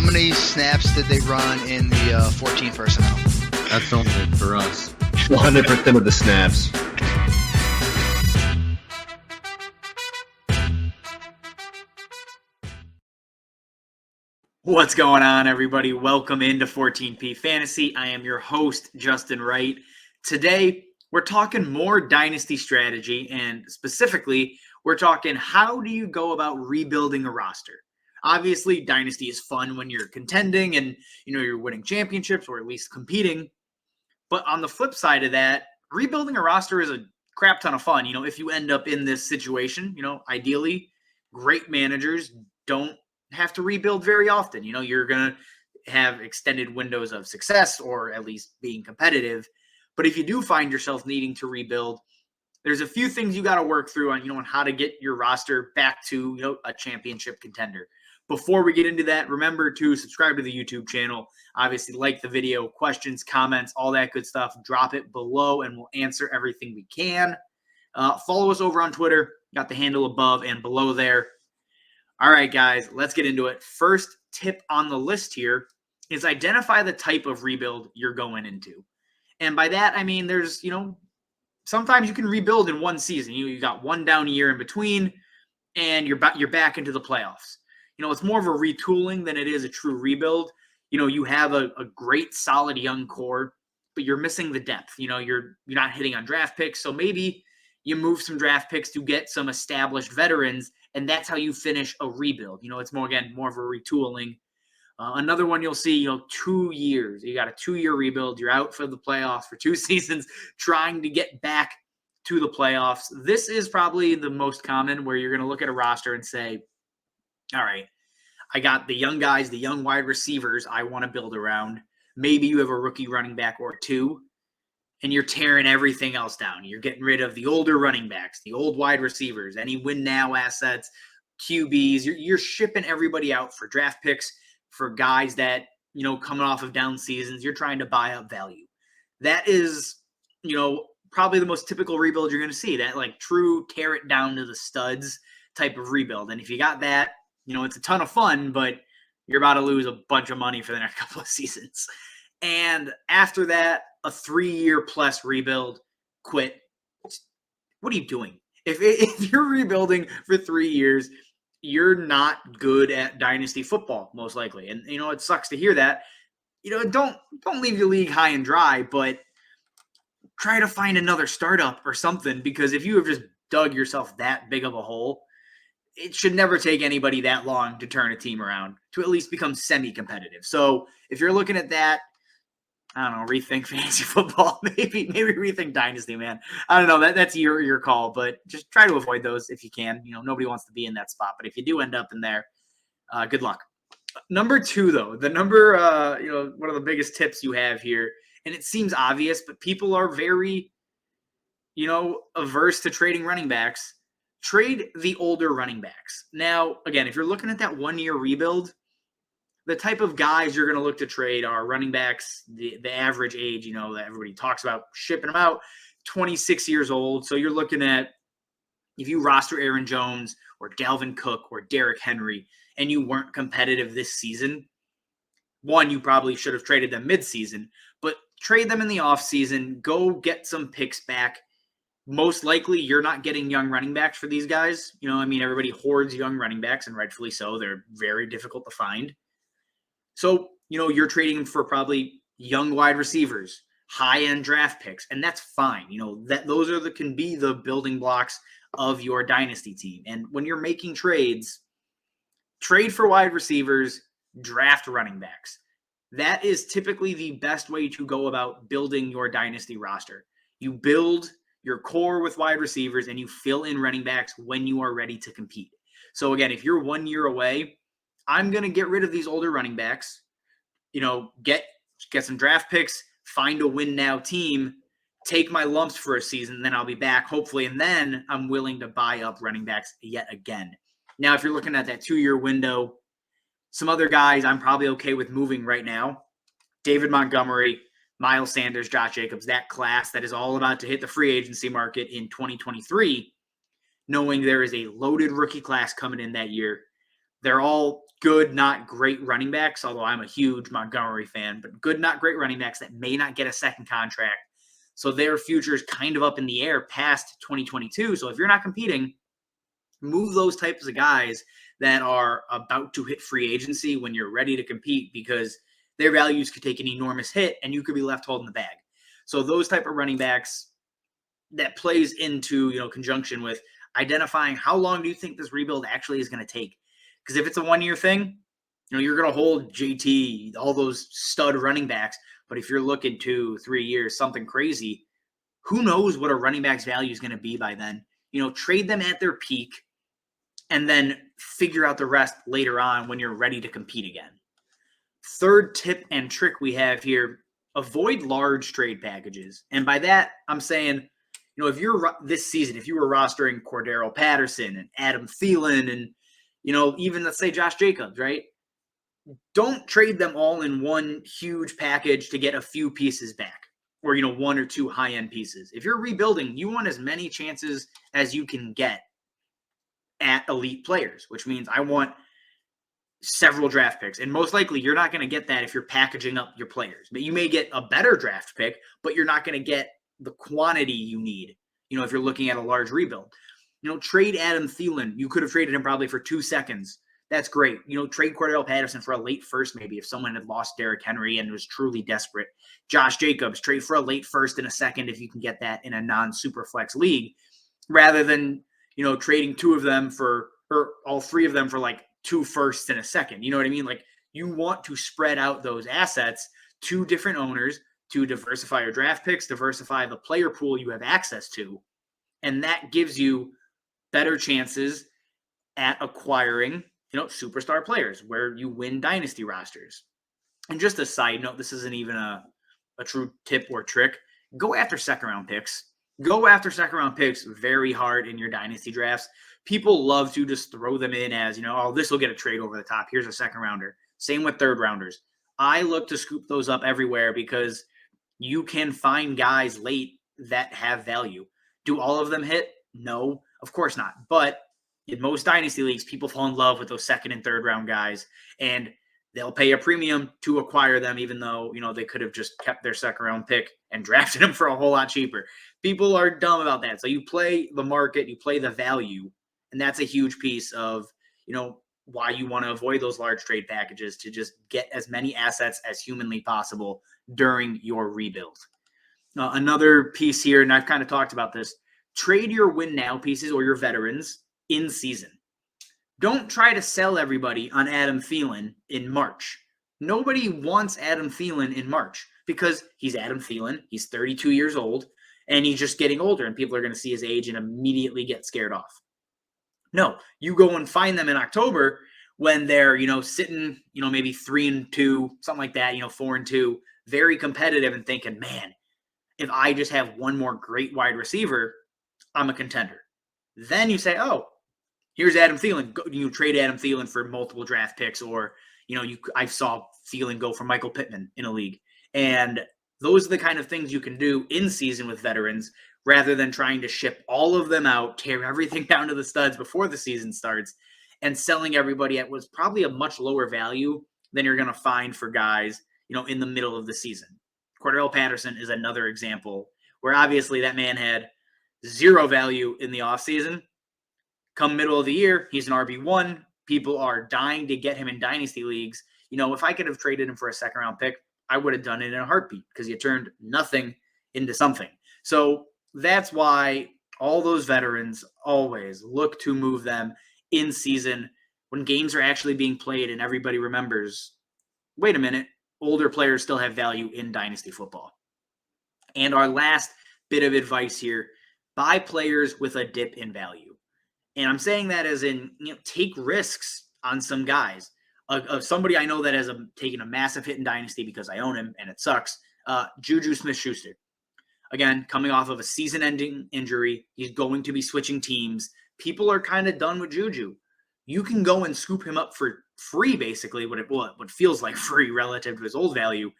many snaps did they run in the 14 personnel? That's only for us. 100% of the snaps. What's going on, everybody? Welcome into 14P Fantasy. I am your host, Justin Wright. Today, we're talking more Dynasty strategy, and specifically, we're talking how do you go about rebuilding a roster? Obviously, Dynasty is fun when you're contending and you're winning championships or at least competing. But on the flip side of that, rebuilding a roster is a crap ton of fun. If you end up in this situation, ideally, great managers don't have to rebuild very often. You're going to have extended windows of success or at least being competitive. But if you do find yourself needing to rebuild, there's a few things you got to work through on how to get your roster back to a championship contender. Before we get into that, remember to subscribe to the YouTube channel. Obviously, like the video, questions, comments, all that good stuff. Drop it below and we'll answer everything we can. Follow us over on Twitter. Got the handle above and below there. All right, guys, let's get into it. First tip on the list here is identify the type of rebuild you're going into. And by that, I mean there's, sometimes you can rebuild in one season. You got one down year in between, and you're back into the playoffs. It's more of a retooling than it is a true rebuild. You have a great, solid young core, but you're missing the depth. You're not hitting on draft picks, so maybe you move some draft picks to get some established veterans, and that's how you finish a rebuild. It's more of a retooling. Another one you'll see, 2 years. You got a 2-year rebuild. You're out for the playoffs for 2 seasons trying to get back to the playoffs. This is probably the most common where you're going to look at a roster and say, all right, I got the young guys, the young wide receivers I want to build around. Maybe you have a rookie running back or two, and you're tearing everything else down. You're getting rid of the older running backs, the old wide receivers, any win now assets, QBs. You're shipping everybody out for draft picks, for guys that, coming off of down seasons, you're trying to buy up value. That is, probably the most typical rebuild you're going to see, that like true tear it down to the studs type of rebuild. And if you got that, it's a ton of fun, but you're about to lose a bunch of money for the next couple of seasons. And after that, a 3-year plus rebuild, quit. What are you doing? If you're rebuilding for 3 years, you're not good at dynasty football, most likely. And, it sucks to hear that. Don't leave your league high and dry, but try to find another startup or something, because if you have just dug yourself that big of a hole, it should never take anybody that long to turn a team around, to at least become semi-competitive. So if you're looking at that, I don't know, rethink fantasy football, maybe rethink dynasty, man. I don't know. That's your call, but just try to avoid those if you can. Nobody wants to be in that spot, but if you do end up in there, good luck. Number 2, though, the number, one of the biggest tips you have here, and it seems obvious, but people are very, averse to trading running backs. Trade the older running backs. Now, again, if you're looking at that 1-year rebuild, the type of guys you're going to look to trade are running backs, the average age, that everybody talks about shipping them out, 26 years old. So you're looking at, if you roster Aaron Jones or Dalvin Cook or Derrick Henry and you weren't competitive this season, one, you probably should have traded them midseason, but trade them in the offseason, go get some picks back. Most likely you're not getting young running backs for these guys. Everybody hoards young running backs, and rightfully so. They're very difficult to find. So, you're trading for probably young wide receivers, high-end draft picks, and that's fine. Those can be the building blocks of your dynasty team. And when you're making trades, trade for wide receivers, draft running backs. That is typically the best way to go about building your dynasty roster. You build your core with wide receivers, and you fill in running backs when you are ready to compete. So again, if you're 1 year away, I'm going to get rid of these older running backs, get some draft picks, find a win now team, take my lumps for a season, then I'll be back, hopefully, and then I'm willing to buy up running backs yet again. Now, if you're looking at that 2-year window, some other guys I'm probably okay with moving right now, David Montgomery, Miles Sanders, Josh Jacobs, that class that is all about to hit the free agency market in 2023, knowing there is a loaded rookie class coming in that year. They're all good, not great running backs, although I'm a huge Montgomery fan, but good, not great running backs that may not get a second contract. So their future is kind of up in the air past 2022. So if you're not competing, move those types of guys that are about to hit free agency when you're ready to compete, because their values could take an enormous hit and you could be left holding the bag. So those type of running backs, that plays into, conjunction with identifying how long do you think this rebuild actually is going to take. Because if it's a 1-year thing, you're going to hold JT, all those stud running backs. But if you're looking 2-3 years, something crazy, who knows what a running back's value is going to be by then. Trade them at their peak and then figure out the rest later on when you're ready to compete again. Third tip and trick we have here, avoid large trade packages. And by that, I'm saying, if you're this season, if you were rostering Cordero Patterson and Adam Thielen and, even let's say Josh Jacobs, right? Don't trade them all in one huge package to get a few pieces back, or, 1 or 2 high-end pieces. If you're rebuilding, you want as many chances as you can get at elite players, which means I want several draft picks. And most likely you're not going to get that if you're packaging up your players. But you may get a better draft pick, but you're not going to get the quantity you need, if you're looking at a large rebuild. Trade Adam Thielen. You could have traded him probably for 2 seconds. That's great. Trade Cordero Patterson for a late first, maybe, if someone had lost Derrick Henry and was truly desperate. Josh Jacobs, trade for a late first and a second if you can get that in a non-super flex league, rather than, trading 2 of them or all 3 of them for like 2 firsts and a second. You know what I mean? Like, you want to spread out those assets to different owners to diversify your draft picks, diversify the player pool you have access to. And that gives you better chances at acquiring, superstar players where you win dynasty rosters. And just a side note, this isn't even a true tip or trick. Go after second round picks. Go after second round picks very hard in your dynasty drafts. People love to just throw them in as, this will get a trade over the top. Here's a second rounder. Same with third rounders. I look to scoop those up everywhere because you can find guys late that have value. Do all of them hit? No, of course not. But in most dynasty leagues, people fall in love with those second and third round guys, and they'll pay a premium to acquire them, even though, they could have just kept their second round pick and drafted them for a whole lot cheaper. People are dumb about that. So you play the market, you play the value, and that's a huge piece of, why you want to avoid those large trade packages, to just get as many assets as humanly possible during your rebuild. Another piece here, and I've kind of talked about this, trade your win now pieces or your veterans in season. Don't try to sell everybody on Adam Thielen in March. Nobody wants Adam Thielen in March because he's Adam Thielen. He's 32 years old and he's just getting older, and people are going to see his age and immediately get scared off. No, you go and find them in October when they're, sitting, maybe 3-2, something like that, 4-2, very competitive, and thinking, man, if I just have one more great wide receiver, I'm a contender. Then you say, oh, here's Adam Thielen. You trade Adam Thielen for multiple draft picks, or, I saw Thielen go for Michael Pittman in a league. And those are the kind of things you can do in season with veterans, rather than trying to ship all of them out, tear everything down to the studs before the season starts, and selling everybody at what's probably a much lower value than you're going to find for guys, in the middle of the season. Cordero Patterson is another example where obviously that man had zero value in the offseason. Come middle of the year, he's an RB1. People are dying to get him in dynasty leagues. If I could have traded him for a second round pick, I would have done it in a heartbeat because you turned nothing into something. So that's why all those veterans always look to move them in season when games are actually being played and everybody remembers, wait a minute, older players still have value in dynasty football. And our last bit of advice here, buy players with a dip in value. And I'm saying that as in, take risks on some guys. Of somebody I know that has taken a massive hit in dynasty because I own him and it sucks, Juju Smith-Schuster. Again, coming off of a season-ending injury, he's going to be switching teams. People are kind of done with Juju. You can go and scoop him up for free, basically, what feels like free relative to his old value.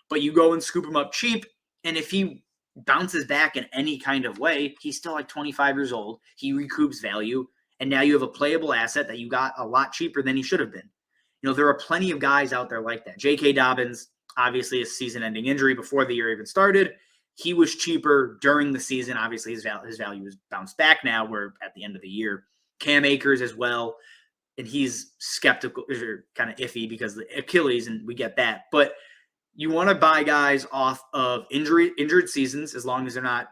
But you go and scoop him up cheap, and if he bounces back in any kind of way, he's still like 25 years old. He recoups value, And now you have a playable asset that you got a lot cheaper than he should have been. There are plenty of guys out there like that. J.K. Dobbins, obviously a season-ending injury before the year even started. He was cheaper during the season. Obviously, his value has bounced back now. We're at the end of the year. Cam Akers as well. And he's skeptical, or kind of iffy because of the Achilles, and we get that. But you want to buy guys off of injured seasons as long as they're not,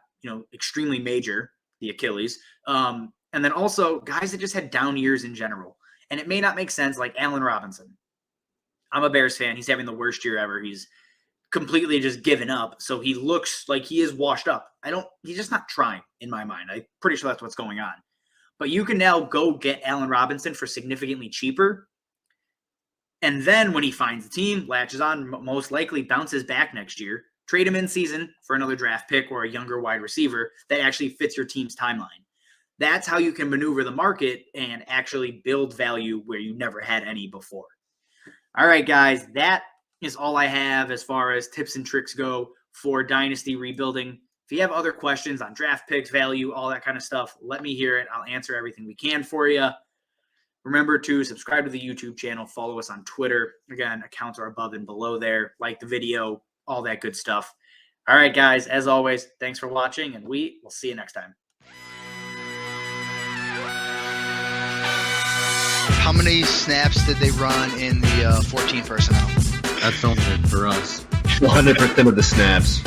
extremely major, the Achilles. And then also guys that just had down years in general. And it may not make sense, like Allen Robinson. I'm a Bears fan. He's having the worst year ever. He's completely just given up. So he looks like he is washed up. He's just not trying in my mind. I'm pretty sure that's what's going on. But you can now go get Allen Robinson for significantly cheaper. And then when he finds the team, latches on, most likely bounces back next year, trade him in season for another draft pick or a younger wide receiver that actually fits your team's timeline. That's how you can maneuver the market and actually build value where you never had any before. All right, guys, that is all I have as far as tips and tricks go for dynasty rebuilding. If you have other questions on draft picks, value, all that kind of stuff, let me hear it. I'll answer everything we can for you. Remember to subscribe to the YouTube channel, follow us on Twitter. Again, accounts are above and below there. Like the video, all that good stuff. All right, guys, as always, thanks for watching, and we will see you next time. How many snaps did they run in the 14 personnel? That's only for us. 100% of the snaps.